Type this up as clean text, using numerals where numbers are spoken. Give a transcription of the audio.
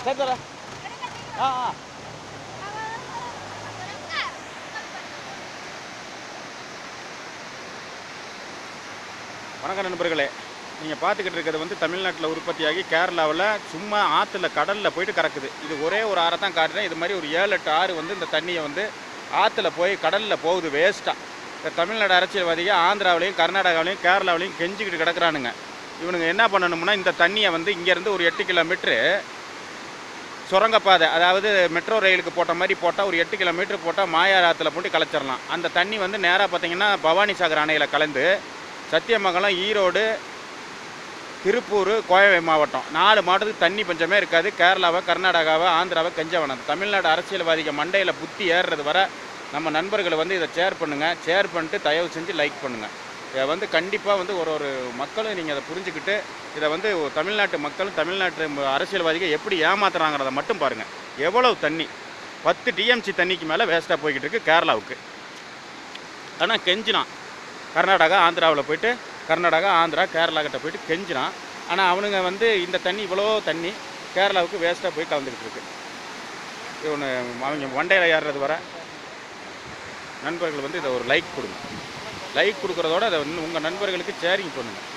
சரி தரேன். ஆ ஆ வணக்கம் நண்பர்களே. நீங்கள் பார்த்துக்கிட்டு இருக்கிறது வந்து தமிழ்நாட்டில் உற்பத்தியாகி கேரளாவில் சும்மா ஆற்றுல கடலில் போயிட்டு கறக்குது. இது ஒரே ஒரு ஆறை தான் காட்டுறேன். இது மாதிரி ஒரு 7-8 ஆறு வந்து இந்த தண்ணியை வந்து ஆற்றுல போய் கடலில் போகுது வேஸ்ட்டாக. இந்த தமிழ்நாடு அரசியல்வாதிகள் ஆந்திராவிலையும் கர்நாடகாவிலையும் கேரளாவிலையும் கெஞ்சிக்கிட்டு கிடக்குறானுங்க. இவனுங்க என்ன பண்ணணும்னா இந்த தண்ணியை வந்து இங்கேருந்து ஒரு 8 கிலோமீட்ரு சுரங்கப்பாதை, அதாவது மெட்ரோ ரயிலுக்கு போட்ட மாதிரி போட்டால் ஒரு 8 கிலோமீட்டர் போட்டால் மாயார் ஆற்றுல போட்டு கலைச்சிடலாம். அந்த தண்ணி வந்து நேராக பார்த்தீங்கன்னா பவானி சாகர் அணையில் கலந்து சத்தியமங்கலம், ஈரோடு, திருப்பூர், கோவை மாவட்டம் 4 மாவட்டத்துக்கு தண்ணி பஞ்சமே இருக்காது. கேரளாவை, கர்நாடகாவை, ஆந்திராவை கெஞ்சவனம். தமிழ்நாடு அரசியல்வாதிகள் மண்டையில் புத்தி ஏறுறது வர நம்ம நண்பர்களை வந்து இதை ஷேர் பண்ணுங்கள். ஷேர் பண்ணிட்டு தயவு செஞ்சு லைக் பண்ணுங்கள். இதை வந்து கண்டிப்பாக வந்து ஒரு மக்களும் நீங்கள் அதை புரிஞ்சுக்கிட்டு இதை வந்து தமிழ்நாட்டு மக்களும் தமிழ்நாட்டு அரசியல்வாதிகள் எப்படி ஏமாத்துறாங்கிறத மட்டும் பாருங்கள். எவ்வளவு தண்ணி 10 டிஎம்சி தண்ணிக்கு மேலே வேஸ்ட்டாக போய்கிட்டு இருக்குது கேரளாவுக்கு. ஆனால் கெஞ்சினான் கர்நாடகா, ஆந்திராவில் போயிட்டு கர்நாடகா, ஆந்திரா, கேரளா கிட்ட போயிட்டு கெஞ்சினான். ஆனால் அவனுங்க வந்து இந்த தண்ணி இவ்வளோ தண்ணி கேரளாவுக்கு வேஸ்ட்டாக போய் கலந்துக்கிட்டு இருக்கு. இவனு அவங்க மண்டையில் ஏறுறது வர நண்பர்கள் வந்து இதை ஒரு லைக் கொடுங்க. லைக் கொடுக்குறதோட அதை உங்கள் நண்பர்களுக்கு ஷேரிங் பண்ணுங்கள்.